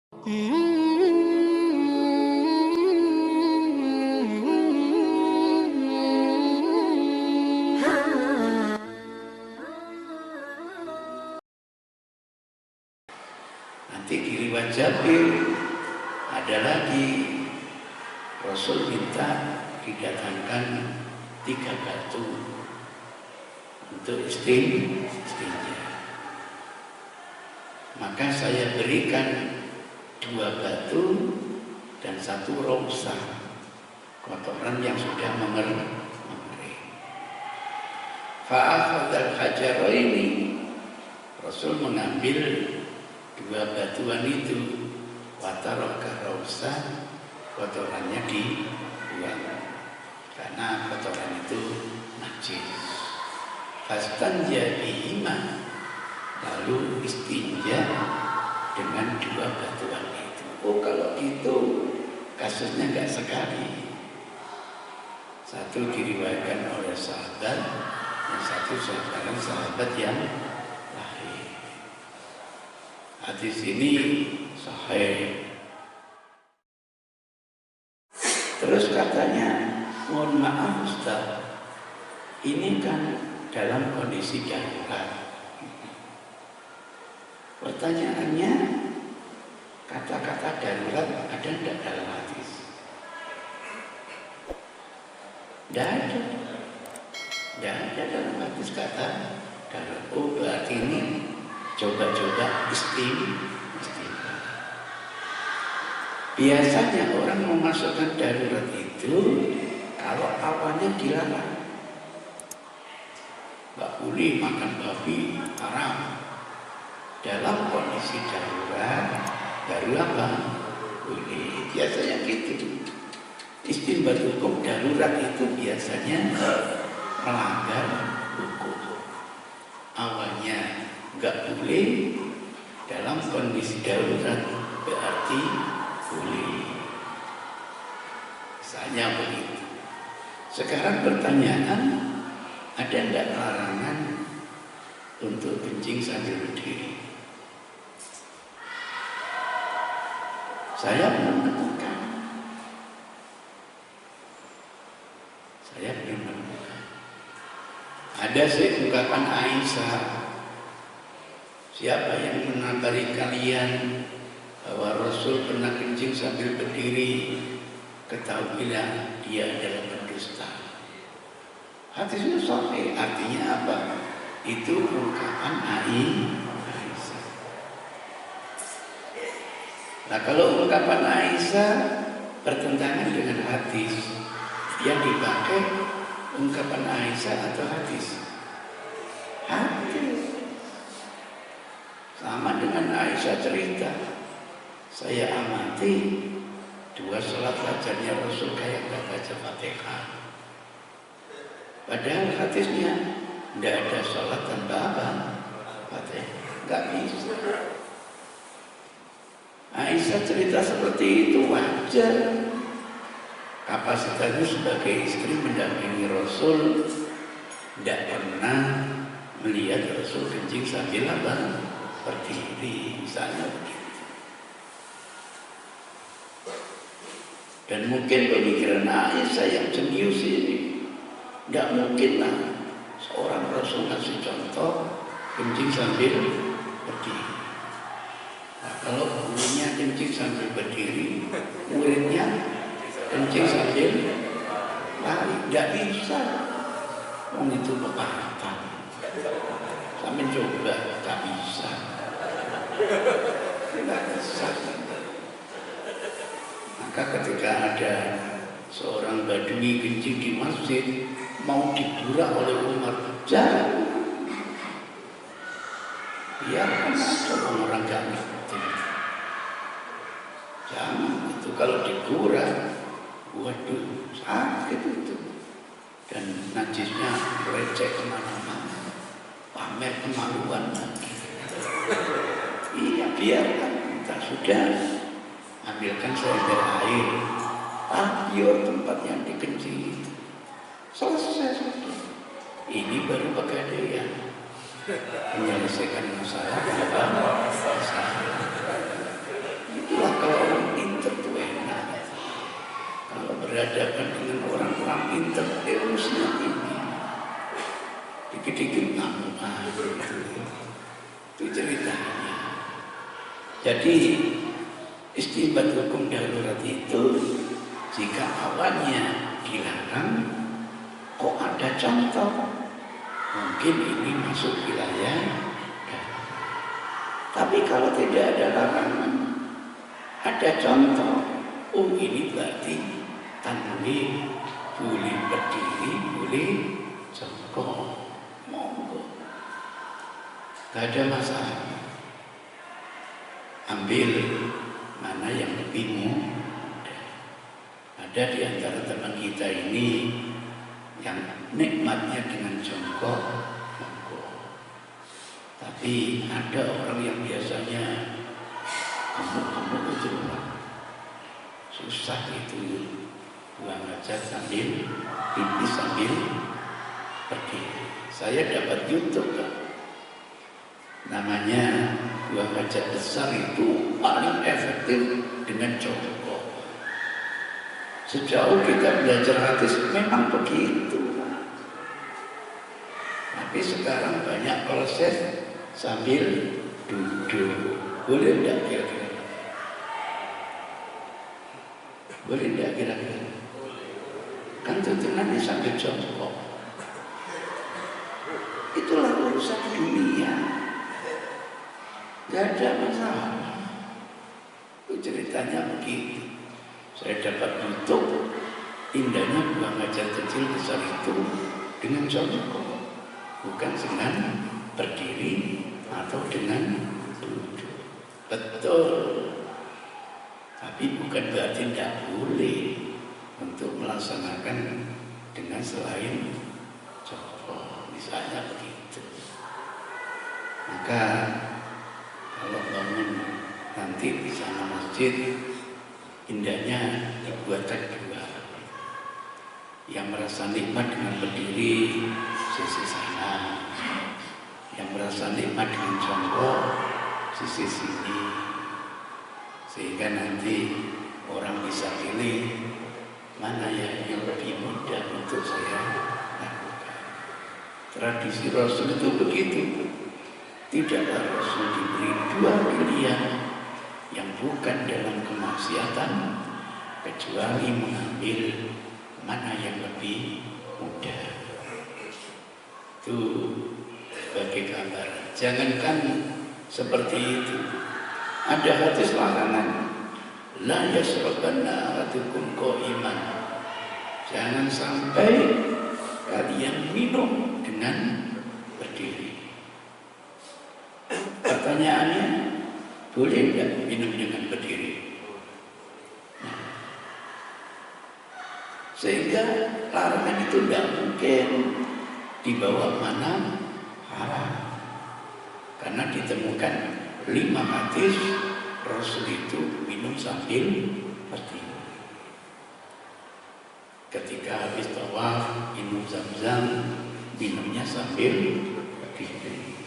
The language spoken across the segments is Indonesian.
Nanti di riwayat Jabir ada lagi, Rasul minta didatangkan 3 batu untuk istinja. Maka saya berikan 2 batu dan 1 romsa, kotoran yang sudah mengering. Fa'akhadal hajaraini, Rasul mengambil 2 batuan itu, wataraka romsa, kotorannya dibuang karena kotoran itu najis. Fastanja bihima, lalu istinja dengan 2 batuan itu. Oh, kalau gitu kasusnya enggak sekali. Satu diriwayatkan oleh sahabat, yang satu sahabat yang lain. Hadis ini sahih. Terus katanya, mohon maaf Ustaz, ini kan dalam kondisi darurat. Pertanyaannya, kata-kata darurat ada enggak dalam hadis? Tidak ada. Tidak ada dalam hadis kata darurat. Oh, berarti ini coba-coba istinja. Biasanya orang memasukkan darurat itu kalau awalnya dilarang. Nggak boleh makan babi, haram. Dalam kondisi darurat, baru apa? Boleh. Biasanya gitu. Istinbat hukum darurat itu biasanya melanggar hukum. Awalnya nggak boleh, dalam kondisi darurat berarti boleh. Misalnya begitu. Sekarang pertanyaan, ada enggak larangan untuk kencing sambil berdiri? Saya belum menemukan. Ada ungkapan Aisyah, siapa yang menabari kalian bahwa Rasul pernah kencing sambil berdiri, ketahuilah dia adalah pendusta. Hadisnya sahih, artinya apa? Itu ungkapan Aisyah. Nah, kalau ungkapan Aisyah bertentangan dengan hadis, yang dipakai ungkapan Aisyah atau hadis? Hadis. Sama dengan Aisyah cerita, saya amati 2 sholat fajarnya Rasul kayak nggak baca Fatihah. Padahal hadisnya tidak ada sholat tanpa apa? Fatihah. Nggak bisa. Aisyah cerita seperti itu wajar. Kapasitasnya sebagai istri mendampingi Rasul, tidak pernah melihat Rasul kencing sambil apa? Berdiri, misalnya begitu. Dan mungkin pemikiran Aisyah yang jenius ini, tidak mungkin lah seorang Rasul ngasih contoh kencing sambil berdiri. Nah, kalau gurunya kencing sambil berdiri, muridnya kencing sambil lari, tidak bisa. Itu pepatah. Sampai coba, tak bisa. Tidak bisa. Maka ketika ada seorang badui kencing di masjid, mau diburak oleh Umar, jangan. Biarkan aja orang gak ngerti. Jangan, itu kalau diburak, waduh, sakit itu. Dan najisnya recek kemana-mana, pamer kemaluan lagi. Iya, biarkan. Kita sudah ambilkan seember air, tapiur tempat yang dikencing itu. Selesai sudah. Ini baru pegadaian menyelesaikan masalah. Itulah berhadapan dengan orang-orang pintar, ilmunya ini dikit-dikit ngamuk itu ceritanya. Jadi istinbat hukum darurat itu jika awalnya dilarang, kok ada contoh, mungkin ini masuk wilayah darurat. Tapi kalau tidak ada larangan, ada contoh, oh ini berarti tanwin, boleh berdiri, boleh jongkok, monggo, gak ada masalah. Ambil mana yang lebih mudah. Ada di antara teman kita ini yang nikmatnya dengan jongkok, monggo. Tapi ada orang yang biasanya gemuk-gemuk itu susah itu, buang hajat sambil pipis sambil pergi. Saya dapat YouTube, namanya buang hajat besar itu paling efektif dengan jongkok. Sejauh kita belajar hadis memang begitu. Tapi sekarang banyak proses sambil duduk. Boleh tidak kira-kira? Boleh tidak kira-kira? Kan tuntunannya sambil jongkok. Itulah urusan dunia. Gak ada masalah. Itu ceritanya begitu. Saya dapat YouTube indahnya buang hajat kecil besar itu dengan jongkok, bukan dengan berdiri atau dengan duduk. Betul. Tapi bukan berarti tidak boleh untuk melaksanakan dengan selain jongkok, misalnya begitu. Maka kalau bangun nanti di sana masjid, indahnya dibuatkan dua. Yang merasa nikmat dengan berdiri sisi sana, yang merasa nikmat dengan jongkok sisi sini, sehingga nanti orang bisa pilih mana yang lebih mudah untuk saya lakukan. Tradisi Rasul itu begitu. Tidaklah Rasul diberi dua pilihan yang bukan dalam kemaksiatan, kecuali mengambil mana yang lebih mudah. Itu sebagai gambar. Jangankan seperti itu. Ada hadis larangan, la yasrabanna ahadukum qa'iman. Jangan sampai kalian minum dengan berdiri. Pertanyaannya, boleh tidak minum dengan berdiri? Nah, sehingga larangan itu tidak mungkin dibawa mana haram. Karena ditemukan 5 hadis Rasul itu minum sambil berdiri. Ketika habis tawaf, minum zam-zam, minumnya sambil berdiri.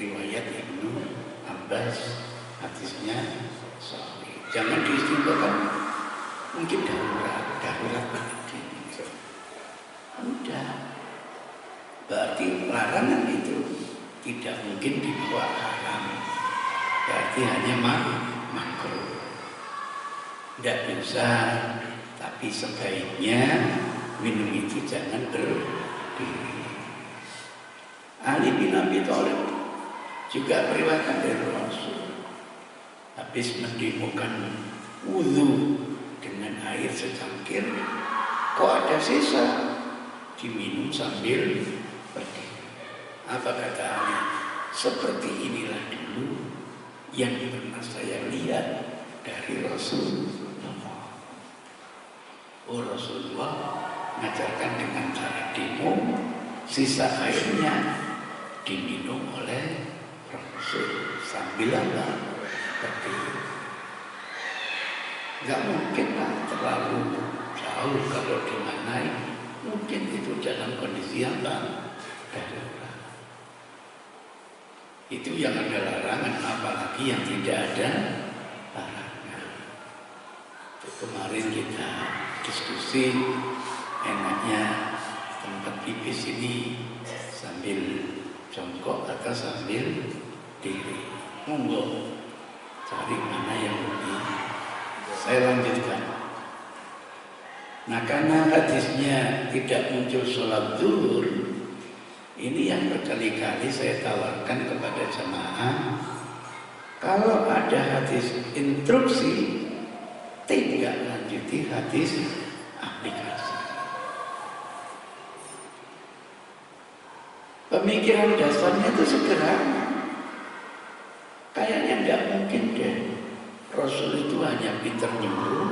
Riwayat Ibnu Abbas, hadisnya sahih. Jangan diistimewakan, mungkin darurat begini. Udah, berarti larangan itu tidak mungkin dibawa haram. Berarti hanya makruh. Tidak bisa, tapi sebaiknya minum itu jangan berdiri. Ali bin Abi Thalib juga meriwayatkan dari Rasul, habis mendemokan wudhu dengan air secangkir, kok ada sisa, diminum sambil berdiri. Apa kata Ali? Seperti inilah dulu yang pernah saya lihat dari Rasulullah. Oh, Rasulullah mengajarkan dengan cara demo, sisa airnya diminum oleh Rasul sambil berdiri. Gak mungkin lah terlalu jauh kalau dimanai. Mungkin itu dalam kondisi yang darurat. Itu yang ada larangan, apalagi yang tidak ada larangan. Kemarin kita diskusi enaknya tempat pipis ini sambil jongkok atau sambil diri. Monggo cari mana yang lebih. Saya lanjutkan. Nah, karena hadisnya tidak muncul sholat zuhur, ini yang berkali-kali saya tawarkan kepada jemaah. Kalau ada hadis instruksi, tidak lanjuti hadis aplikasi. Pemikiran dasarnya itu sederhana. Kayaknya tidak mungkin deh Rasul itu hanya pintar nyembuh,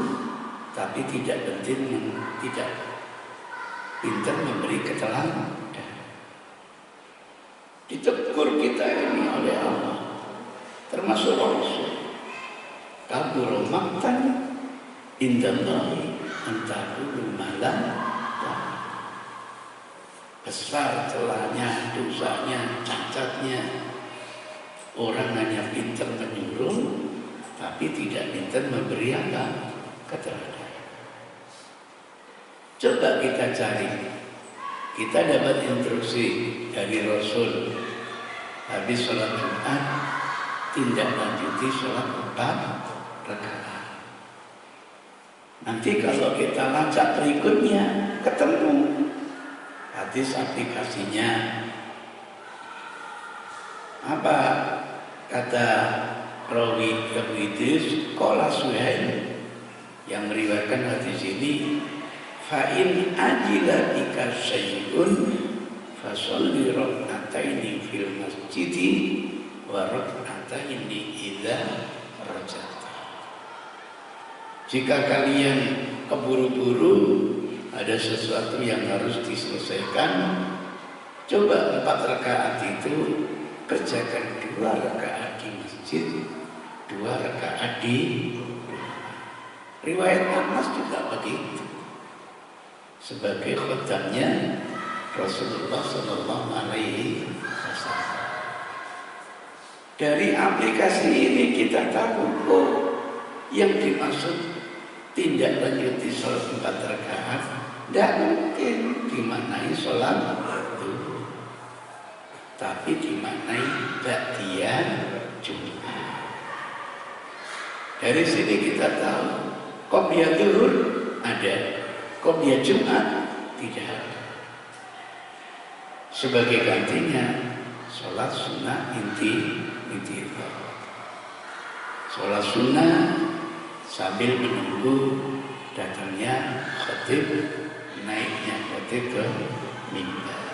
tapi tidak pintar memberi keterangan. Ditegur kita ini oleh Allah, termasuk Rasul. Kabur maktan indallahi antaqulu malam. Besar celahnya, dosanya, cacatnya. Orang hanya pintar menyuruh, tapi tidak pintar memberi apa? Keterangan. Coba kita cari. Kita dapat instruksi dari Rasul. Habis sholat Jumat, tindak lanjuti sholat 4 rakaat. Nanti kalau kita lacak berikutnya, ketemu hadis aplikasinya. Apa kata rawi Abu Idris? Qala Suhail yang meriwayatkan hadis ini, fa in ajila bika syai'un fasolli rak'ataini fil masjidi wa rak'ataini idza raja'ta. Jika kalian keburu-buru ada sesuatu yang harus diselesaikan, coba 4 rakaat itu kerjakan 2 rakaat di masjid, 2 rakaat di rumah. Riwayat Anas juga begitu. Sebagai khotbahnya Rasulullah Sallallahu Alaihi Wasallam. Dari aplikasi ini kita tahu, oh, yang dimaksud tindak lanjuti sholat 4 rakaat tidak mungkin dimaknai sholat zuhur, tapi dimaknai ba'diyah Jumat. Dari sini kita tahu qobliyah zuhur ada, qobliyah Jumat tidak ada. Sebagai gantinya sholat sunnah inti. Sholat sunnah sambil menunggu datangnya khatib, naiknya khatib ke mimbar.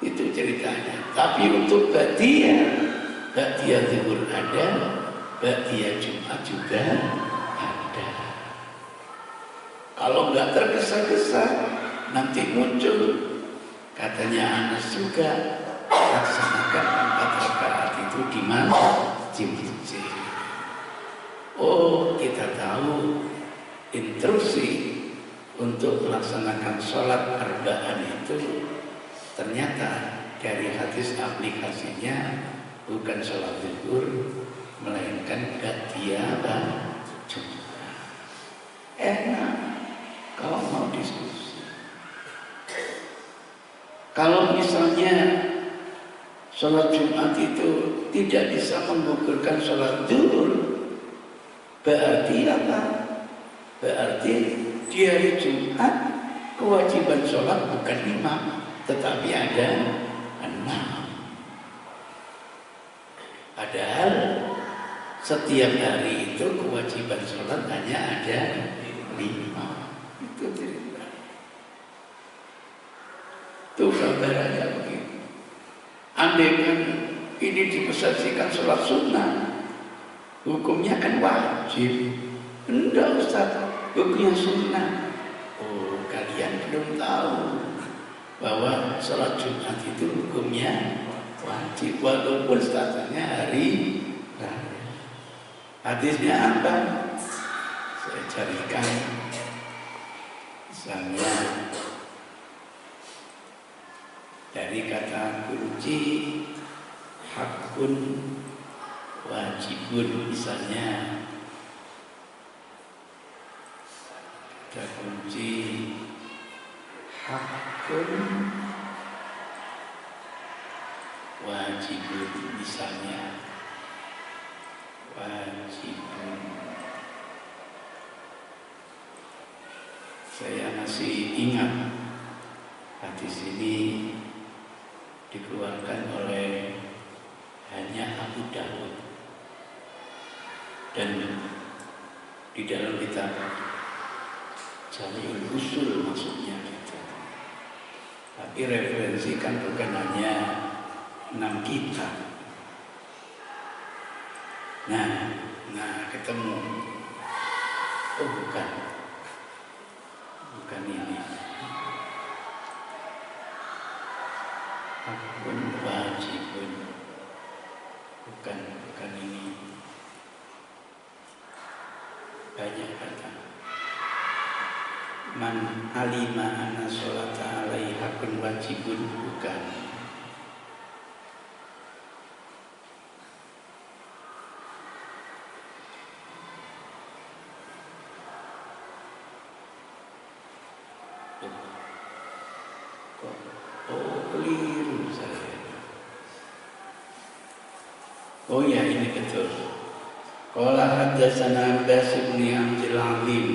Itu ceritanya. Tapi untuk ba'diyah zuhur ada, ba'diyah Jumat juga ada. Kalau nggak tergesa-gesa, nanti muncul katanya Anas juga, laksanakan 4 rakaat itu di masjid. Oh, kita tahu instruksi untuk melaksanakan sholat arba'an itu ternyata dari hadis aplikasinya bukan sholat zuhur, melainkan ba'diyah Jumat. Enak kalau mau diskusi. Kalau misalnya sholat Jumat itu tidak bisa menggugurkan sholat zuhur, berarti apa? Berarti di hari Jumat kewajiban sholat bukan 5, tetapi ada 6. Padahal setiap hari itu kewajiban sholat hanya ada 5. Itu cerita. Itu gambarannya begitu. Andaikan ini dipersepsikan sholat sunnah, hukumnya kan wajib. Enggak Ustaz, hukumnya sunnah. Oh, kalian belum tahu bahwa sholat Jumat itu hukumnya wajib, walaupun statusnya hari raya. Hadisnya apa? Saya carikan. Misalnya dari kata kunci hakun wajibun, misalnya kunci hakun wajibun, misalnya wajibun. Saya masih ingat hadis ini dikeluarkan oleh hanya Abu Dawud, dan di dalam kitab Jami'ul Usul maksudnya gitu. Tapi referensi kan bukan hanya 6 kitab. Nah ketemu. Oh bukan ini. Hakun wajibun. Bukan ini. Banyak kata. Man alima anna sholata alaihi hakun wajibun, bukan. Keliru saya. Oh ya, ini betul. Qala haddatsana Abbas bin Abdul Alim.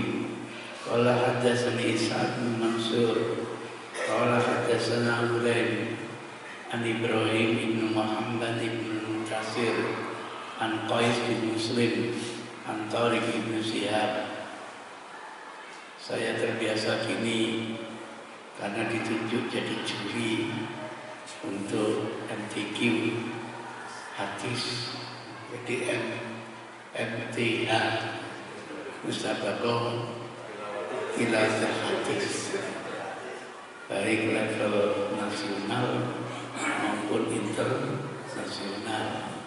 Qala haddatsani Ishaq bin Mansur. Qala haddatsana Huraim an Ibrahim bin Muhammad bin Mutasir an Qais bin Muslim an Tariq bin Syihab. Saya terbiasa gini karena ditunjuk jadi juri untuk MTQ hadis, jadi MTA Mustabaqah Tilawatul Hadis, baik level nasional maupun internasional.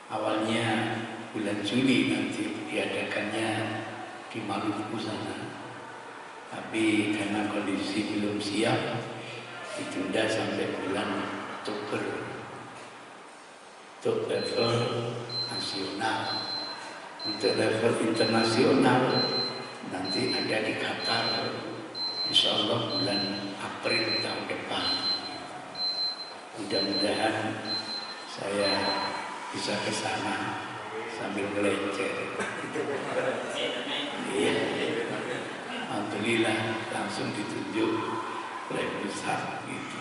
Awalnya bulan Juli nanti diadakannya di Maluku sana, tapi karena kondisi belum siap ditunda sampai bulan Oktober untuk level nasional. Untuk level internasional nanti ada di Qatar, insya Allah bulan April tahun depan. Mudah-mudahan saya bisa ke sana sambil melenceng. Iya, alhamdulillah langsung ditunjuk oleh besar gitu.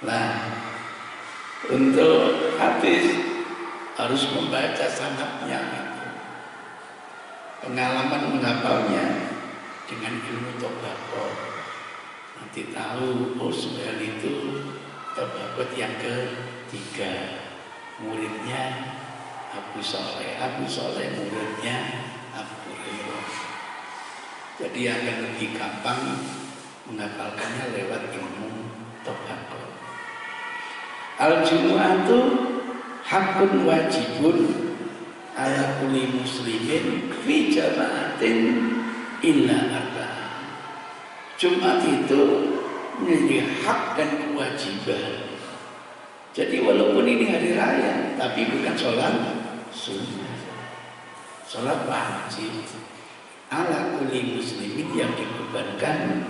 Nah, untuk hadis harus membaca sanadnya gitu. Pengalaman menghafalnya dengan ilmu tobakot. Nanti tahu, oh sebenarnya itu tobakot yang ketiga. Muridnya Abu Soleh muridnya Abu Hurairah. Jadi akan lebih gampang menghafalkannya lewat ilmu tobakot. Al-Jumu'atu hakun wajibun ala kulli muslimin fi jama'atin illa arba'ah. Jumat itu menjadi hak dan kewajiban. Jadi walaupun ini hari raya, tapi bukan sholat sunnah, sholat wajib ala kulli muslimin yang dibebankan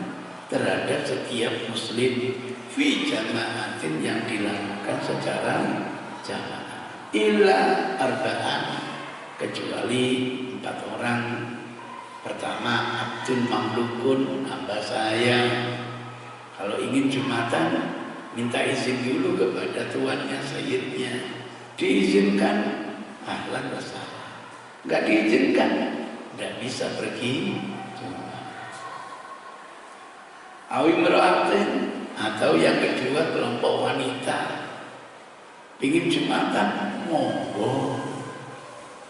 terhadap setiap muslim fi jama'atin yang dilakukan secara jamaah illa arba'an, kecuali 4 orang. Pertama, abdun mamlukun, hamba saya. Kalau ingin jumatan, minta izin dulu kepada tuannya, sayyidnya. Diizinkan, ahlan wa sahlan. Enggak diizinkan, tidak bisa pergi jumat. Awi meraatin, atau yang kedua kelompok wanita ingin jumatan, monggo.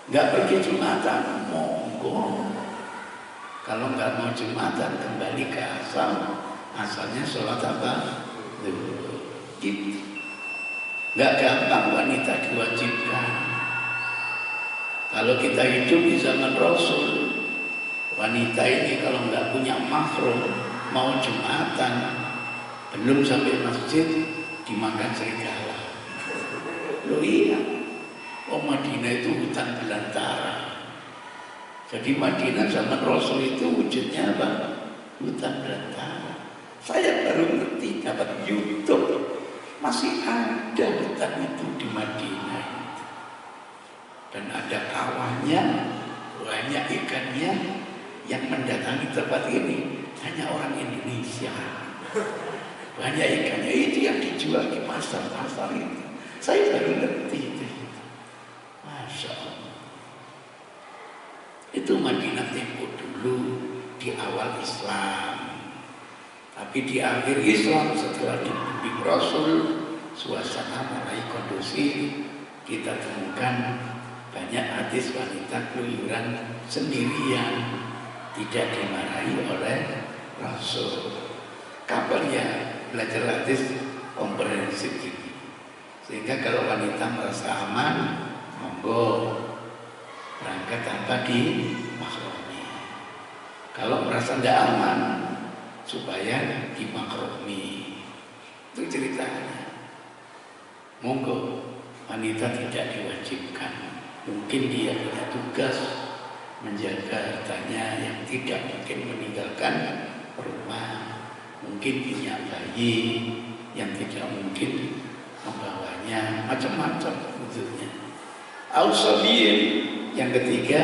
Enggak pergi jumatan, monggo. Kalau enggak mau jumatan, kembali ke asal. Asalnya sholat apa? Gitu. Enggak gampang wanita diwajibkan. Kalau kita hidup di zaman Rasul, wanita ini kalau enggak punya mahram, mau jumatan, belum sampai masjid dimakan serigala. Loh iya, Madinah itu hutan belantara. Jadi Madinah zaman Rasul itu wujudnya apa? Hutan belantara. Saya baru ngerti dapat YouTube masih ada hutan itu di Madinah itu. Dan ada kawannya, banyak ikannya yang mendatangi tempat ini hanya orang Indonesia. Banyak ikannya itu yang dijual di pasar-pasar itu. Saya baru ngerti itu. Masya Allah. Itu Madinah tempo dulu di awal Islam. Tapi di akhir Islam setelah dibimbing Rasul, suasana mulai kondusif. Kita temukan banyak hadis wanita keluyuran sendirian, tidak dimarahi oleh Rasul. Kapan ya belajar hadis komprehensif ini? Sehingga kalau wanita merasa aman, monggo berangkat tanpa dimakromi. Kalau merasa tidak aman, supaya dimakromi. Itu ceritanya. Monggo, wanita tidak diwajibkan. Mungkin dia punya tugas menjaga hartanya yang tidak mungkin meninggalkan rumah. Mungkin punya bayi yang tidak mungkin membawanya, macam-macam bentuknya. Ausabiyin, yang ketiga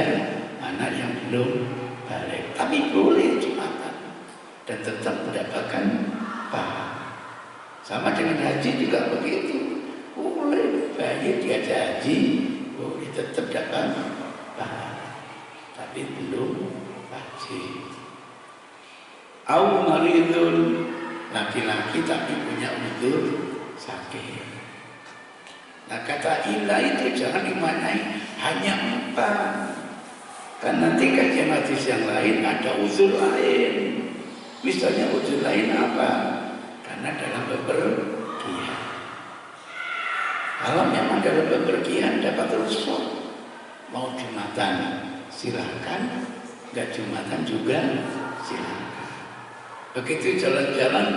anak yang belum balik, tapi boleh Jumatan dan tetap mendapatkan pahala. Sama dengan haji juga begitu, boleh bayi diajak haji, boleh tetap dapat pahala, tapi belum wajib. Au maridun, laki-laki tapi punya udzur sakit. Nah kata ilah itu jangan dimaknai hanya 4. Kan nanti kajian hadis yang lain ada udzur lain. Misalnya udzur lain apa? Karena dalam bepergian. Kalau memang dalam bepergian dapat rukhsah, mau Jumatan silakan, enggak Jumatan juga silakan. Begitu jalan-jalan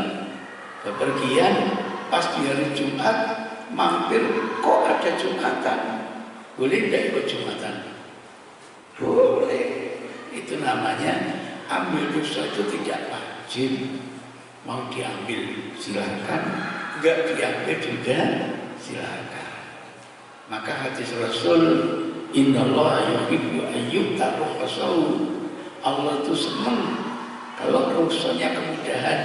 bepergian, pas di hari Jumat mampir kok ada Jumatan, boleh tidak ikut Jumatan? Boleh. Itu namanya ambil dosa itu tidak wajib. Mau diambil silakan, enggak diambil juga silakan. Maka hadis Rasul, innallaha yuhibbu ayyuta rukhsahu. Allah itu senang kalau rukhsahnya kemudahan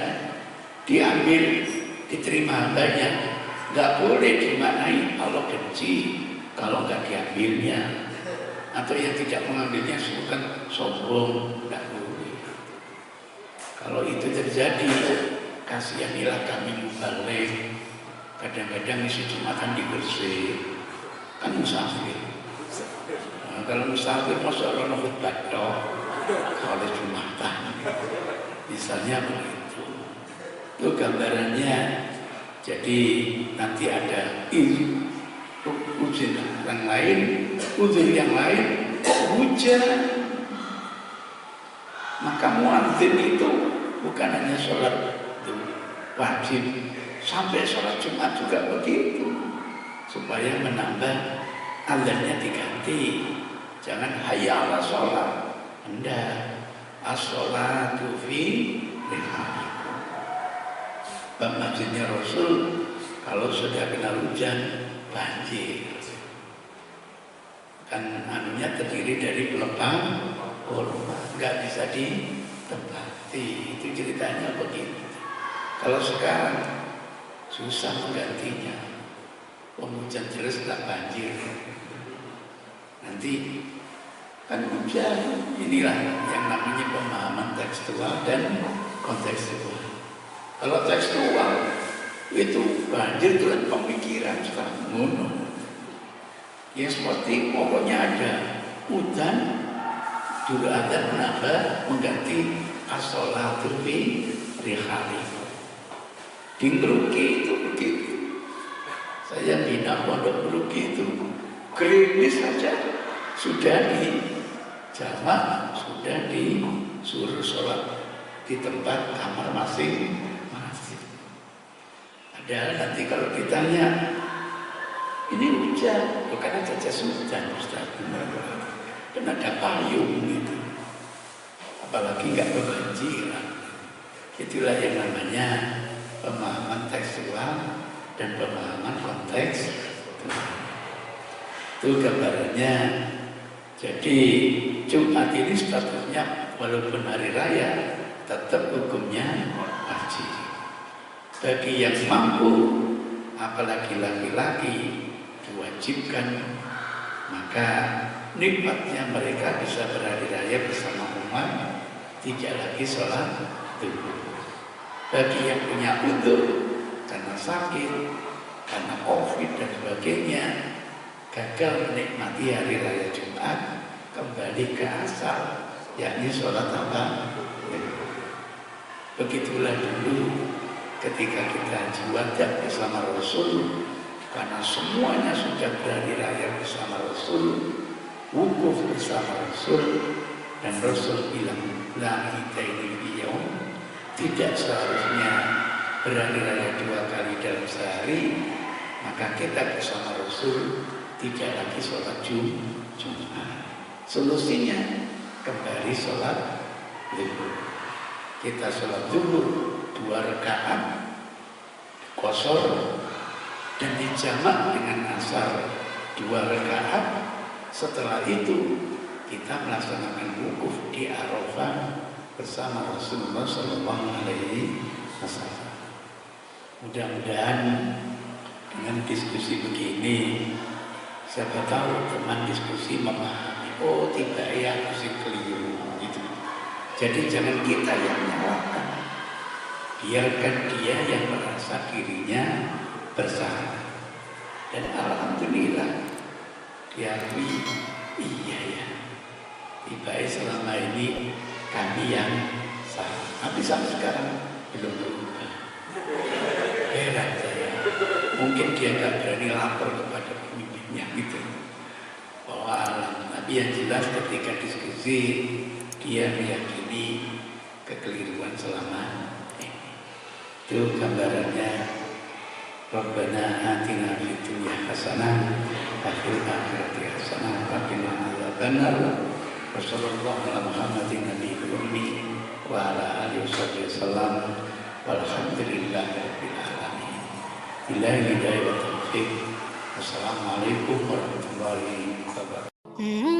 diambil, diterima hambanya. Enggak boleh dimaknai Allah benci kalau enggak diambilnya, atau yang tidak mengambilnya bukan sombong, enggak boleh. Kalau itu terjadi, kasihanilah kami mubalik. Kadang-kadang isi Jumatan dibersih, kan musafir. Nah, kalau musafir masa Allah khutbah toh, kalau Jumatan, misalnya begitu. Itu gambarannya. Jadi nanti ada ujian yang lain, ujian yang lain, kok hujan? Maka muadzin itu bukan hanya sholat wajib, sampai sholat Jumat juga begitu, supaya menambah azannya diganti. Jangan hayya ala sholat, enggak, as-sholatu fi rihalikum. Bab masjidnya Rasul kalau sudah kena hujan banjir, kan anunya terdiri dari pelepah kurma, nggak bisa ditempati. Itu ceritanya begitu. Kalau sekarang susah menggantinya, hujan terus nggak banjir. Nanti kan hujan. Inilah yang namanya pemahaman tekstual dan kontekstual. Kalau tekstual itu banjir itu kan pemikiran sekarang mono. Yang seperti pokoknya ada hujan, dulu ada menambah mengganti as-sholatu fi rihalikum. Di Merauke itu begitu. Saya bina pondok Merauke itu gerimis saja sudah dijamak, sudah disuruh sholat di tempat kamar masing-masing. Padahal nanti kalau ditanya, ini hujan, bukan ada jas hujan, Ustaz. Dan ada payung gitu. apalagi nggak kebanjiran. Itulah yang namanya pemahaman tekstual dan pemahaman konteks. Itu gambarannya. Jadi Jumat ini statusnya walaupun hari raya tetap hukumnya wajib. Bagi yang mampu, apalagi laki-laki, diwajibkan, maka nikmatnya mereka bisa berhari raya bersama umat, tidak lagi sholat zuhur. Bagi yang punya udzur karena sakit, karena COVID dan sebagainya, gagal menikmati hari raya Jumat, kembali ke asal, yakni sholat apa? Begitulah dulu ketika kita haji wada bersama Rasul, karena semuanya sudah berhari raya bersama Rasul, wukuf bersama Rasul, dan Rasul bilang la hitaini biyawm, tidak seharusnya berhari raya 2 kali dalam sehari, maka kita bersama Rasul tidak lagi sholat Jumat. Solusinya kembali sholat zuhur. Kita sholat zuhur 2 rakaat qashar dan dijamak dengan asar 2 rakaat. Setelah itu kita melaksanakan wukuf di Arafah bersama Rasulullah Sallallahu Alaihi Wasallam. Mudah-mudahan dengan diskusi begini, siapa tahu teman diskusi memahami, oh tidak ya, aku keliru gitu. Jadi jangan kita yang menyalahkan, biarkan dia yang merasa dirinya bersalah. Dan alhamdulillah diakui, iya ya, tiba-tiba selama ini kami yang salah, tapi sampai sekarang belum berubah. Heran saya, mungkin dia nggak berani lapor kepada pemimpinnya gitu. Bahwa alam, tapi yang jelas ketika diskusi dia meyakini kekeliruan selama ini. Itu gambarannya. Rabbana atina fid dunya hasanah wa fil akhirati hasanah wa qina adzabannar. Wa sallallahu ala Muhammadin nabiyil ummi wa ala alihi wasallam. Walhamdulillahi rabbil alamin. Billahi hidayah wa taufiq. Wassalamualaikum warahmatullahi wabarakatuh.